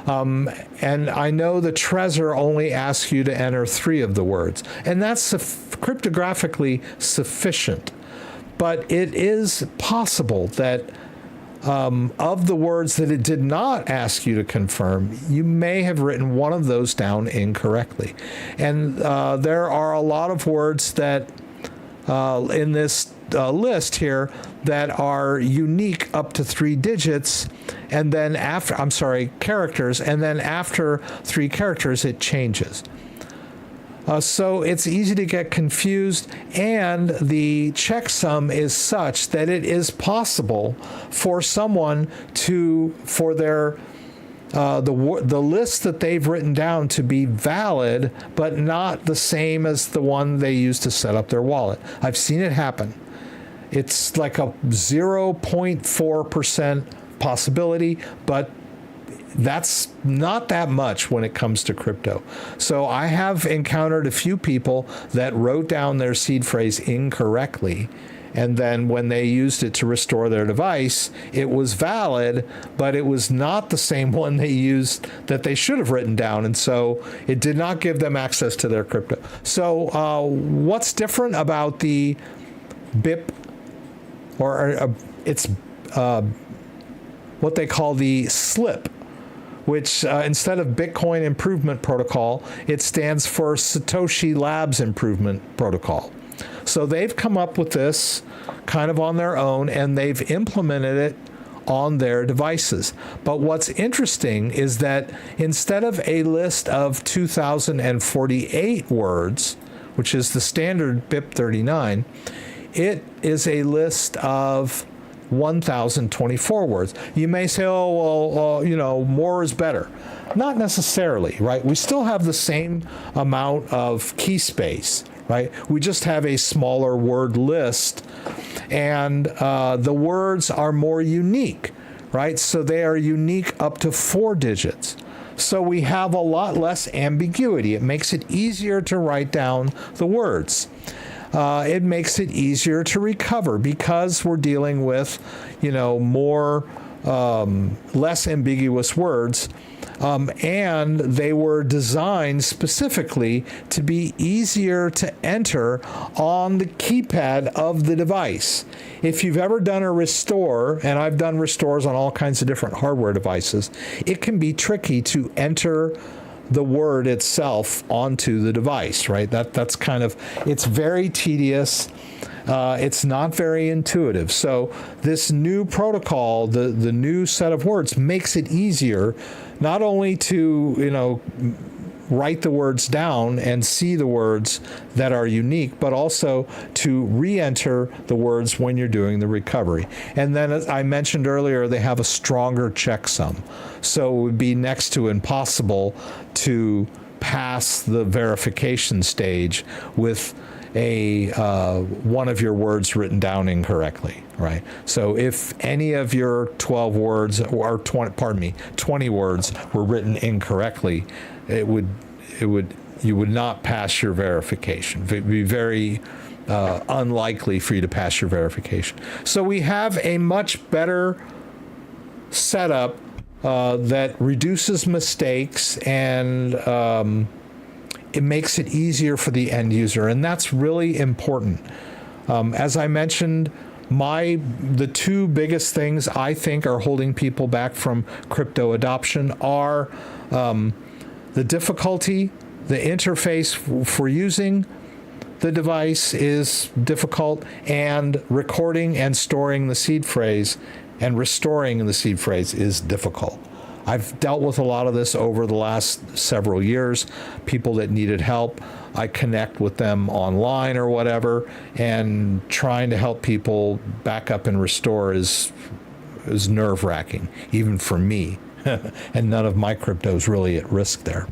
And I know the Trezor only asks you to enter 3 of the words, and that's cryptographically sufficient. But it is possible that of the words that it did not ask you to confirm, you may have written one of those down incorrectly. And there are a lot of words that in this list here that are unique up to 3 digits, and then characters, and then after 3 characters it changes. So it's easy to get confused, and the checksum is such that it is possible for someone for their the list that they've written down to be valid, but not the same as the one they used to set up their wallet. I've seen it happen. It's like a 0.4% possibility, but that's not that much when it comes to crypto. So I have encountered a few people that wrote down their seed phrase incorrectly, and then when they used it to restore their device, it was valid, but it was not the same one they used that they should have written down, and so it did not give them access to their crypto. So what's different about the BIP, or it's what they call the SLIP, which instead of Bitcoin Improvement Protocol, it stands for Satoshi Labs Improvement Protocol. So they've come up with this kind of on their own, and they've implemented it on their devices. But what's interesting is that instead of a list of 2,048 words, which is the standard BIP 39, it is a list of 1,024 words. You may say, oh, well, more is better. Not necessarily, right? We still have the same amount of key space, right? We just have a smaller word list, and the words are more unique, right? So they are unique up to 4 digits. So we have a lot less ambiguity. It makes it easier to write down the words. It makes it easier to recover because we're dealing with, less ambiguous words, and they were designed specifically to be easier to enter on the keypad of the device. If you've ever done a restore, and I've done restores on all kinds of different hardware devices, it can be tricky to enter the word itself onto the device, right? That's kind of, it's very tedious. It's not very intuitive. So this new protocol, the new set of words, makes it easier not only to, write the words down and see the words that are unique, but also to re-enter the words when you're doing the recovery. And then, as I mentioned earlier, they have a stronger checksum. So it would be next to impossible to pass the verification stage with one of your words written down incorrectly, right? So if any of your 12 words, or 20 words were written incorrectly, you would not pass your verification. It would be very unlikely for you to pass your verification. So we have a much better setup that reduces mistakes, and it makes it easier for the end user, and that's really important. As I mentioned, the 2 biggest things I think are holding people back from crypto adoption are the difficulty. The interface for using the device is difficult, and recording and storing the seed phrase and restoring the seed phrase is difficult. I've dealt with a lot of this over the last several years. People that needed help, I connect with them online or whatever, and trying to help people back up and restore is nerve-wracking, even for me. And none of my crypto is really at risk there.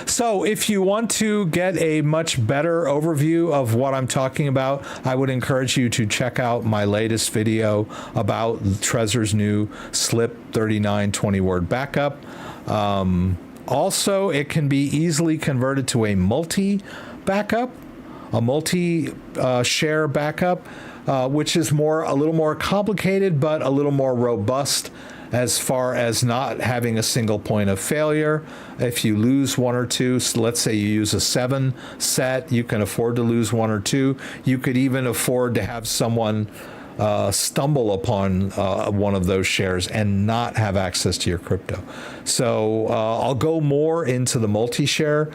So if you want to get a much better overview of what I'm talking about, I would encourage you to check out my latest video about Trezor's new SLIP 39 20-word backup. Also, it can be easily converted to a multi-backup, a multi-share backup, which is a little more complicated, but a little more robust as far as not having a single point of failure. If you lose one or two, so let's say you use a 7 set, you can afford to lose one or two. You could even afford to have someone stumble upon one of those shares and not have access to your crypto. So I'll go more into the multi-share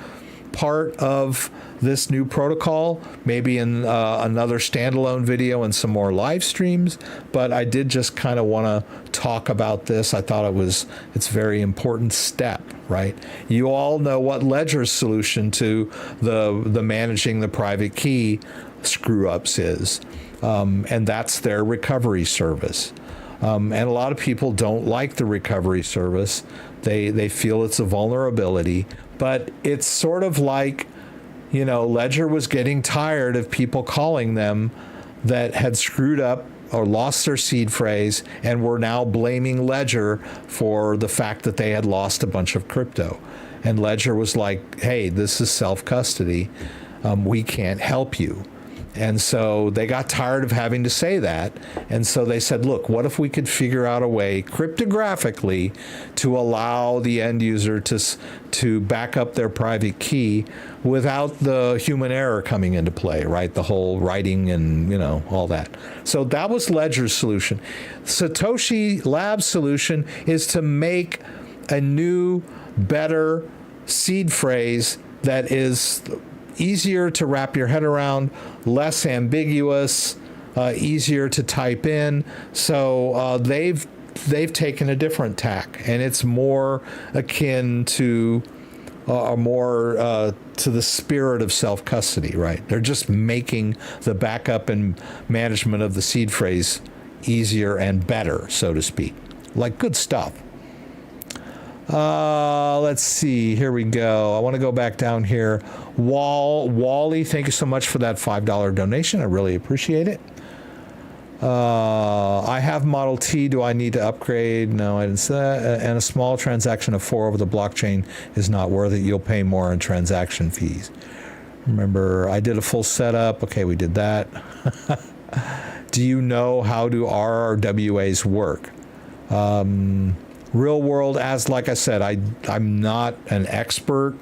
part of this new protocol, maybe in another standalone video and some more live streams, but I did just kind of want to talk about this. I thought it's a very important step, right? You all know what Ledger's solution to the managing the private key screw-ups is, and that's their recovery service. And a lot of people don't like the recovery service. They feel it's a vulnerability, but it's sort of like, Ledger was getting tired of people calling them that had screwed up or lost their seed phrase and were now blaming Ledger for the fact that they had lost a bunch of crypto. And Ledger was like, hey, this is self-custody. We can't help you. And so they got tired of having to say that. And so they said, look, what if we could figure out a way cryptographically to allow the end user to back up their private key without the human error coming into play, right? The whole writing and, all that. So that was Ledger's solution. Satoshi Labs' solution is to make a new, better seed phrase that is easier to wrap your head around, less ambiguous, easier to type in. So they've taken a different tack, and it's more akin to to the spirit of self-custody, right? They're just making the backup and management of the seed phrase easier and better, so to speak. Like, good stuff. Let's see. Here we go. I want to go back down here. Wally, thank you so much for that $5 donation. I really appreciate it. I have Model T. Do I need to upgrade? No, I didn't say that. And a small transaction of 4 over the blockchain is not worth it. You'll pay more in transaction fees. Remember, I did a full setup. Okay, we did that. Do you know how do RRWAs work? Real world, like I said, I'm not an expert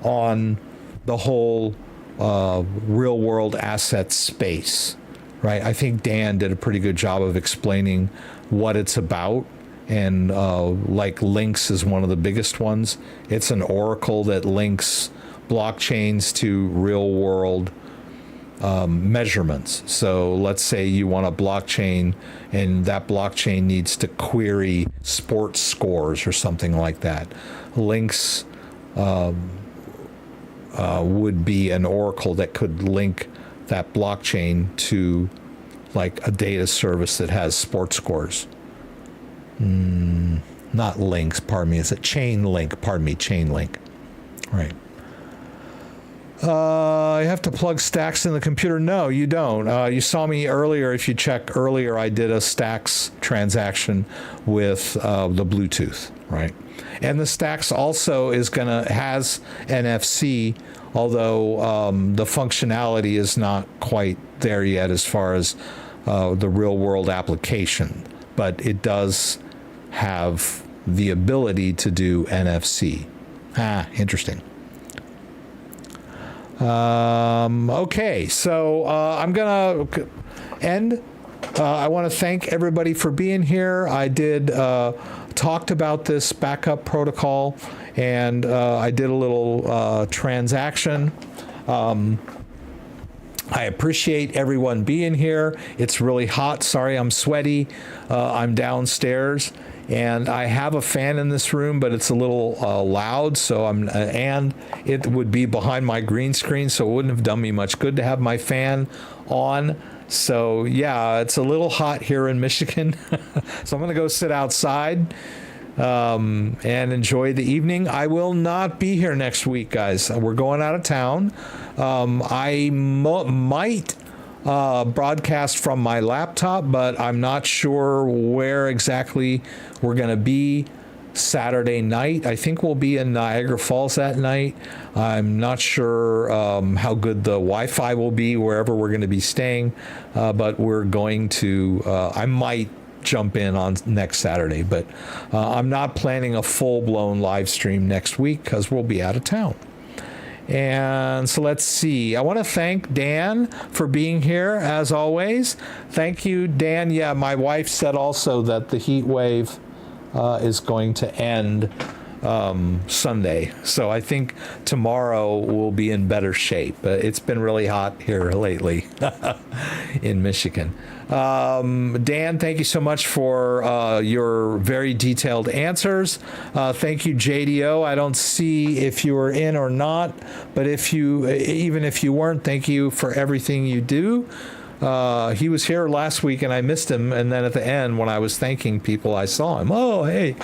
on the whole real world asset space, right? I think Dan did a pretty good job of explaining what it's about, and like Links is one of the biggest ones. It's an oracle that links blockchains to real world measurements. So let's say you want a blockchain and that blockchain needs to query sports scores or something like that. Links would be an oracle that could link that blockchain to like a data service that has sports scores. Not links, pardon me. It's a chain link, chain link. Right. You have to plug Stax in the computer. No, you don't. You saw me earlier. If you check earlier, I did a Stax transaction with the Bluetooth, right? And the Stax also has NFC, although the functionality is not quite there yet as far as the real world application, but it does have the ability to do NFC. Interesting. Okay, so I'm going to end. I want to thank everybody for being here. I did talked about this backup protocol, and I did a little transaction. I appreciate everyone being here. It's really hot. Sorry, I'm sweaty. I'm downstairs. and I have a fan in this room, but it's a little loud, so and it would be behind my green screen, so it wouldn't have done me much good to have my fan on. So yeah, it's a little hot here in Michigan. So I'm going to go sit outside and enjoy the evening. I will not be here next week, guys. We're going out of town. I might broadcast from my laptop, but I'm not sure where exactly we're going to be Saturday night. I think we'll be in Niagara Falls that night. I'm not sure how good the Wi-Fi will be wherever we're going to be staying, but we're going to, I might jump in on next Saturday, but I'm not planning a full-blown live stream next week because we'll be out of town. And so let's see. I want to thank Dan for being here, as always. Thank you, Dan. Yeah, my wife said also that the heat wave is going to end Sunday. So I think tomorrow we'll be in better shape. It's been really hot here lately in Michigan. Dan, thank you so much for your very detailed answers. Thank you, JDO. I don't see if you were in or not, but even if you weren't, thank you for everything you do. He was here last week and I missed him, and then at the end when I was thanking people, I saw him. Oh, hey.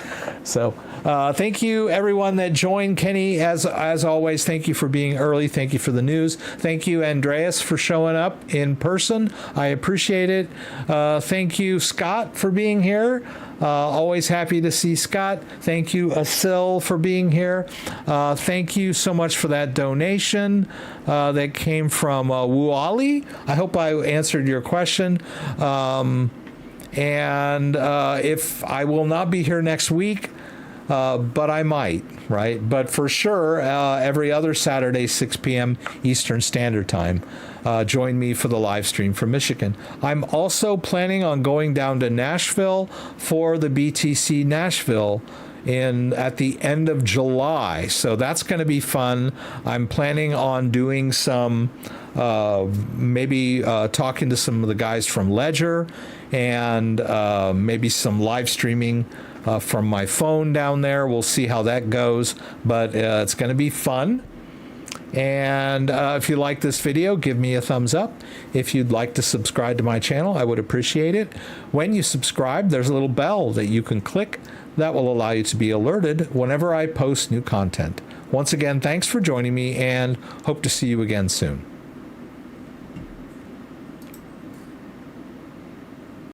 So thank you everyone that joined. Kenny, as always, thank you for being early. Thank you for the news. Thank you, Andreas, for showing up in person. I appreciate it. Thank you, Scott, for being here. Always happy to see Scott. Thank you, Asil, for being here. Thank you so much for that donation that came from Wuali. I hope I answered your question. And if I will not be here next week, but I might, right? But for sure, every other Saturday, 6 p.m. Eastern Standard Time, join me for the live stream from Michigan. I'm also planning on going down to Nashville for the BTC Nashville at the end of July. So that's going to be fun. I'm planning on doing some, maybe talking to some of the guys from Ledger, and maybe some live streaming from my phone down there. We'll see how that goes, but it's going to be fun. And if you like this video, give me a thumbs up. If you'd like to subscribe to my channel, I would appreciate it. When you subscribe, there's a little bell that you can click that will allow you to be alerted whenever I post new content. Once again, thanks for joining me, and hope to see you again soon.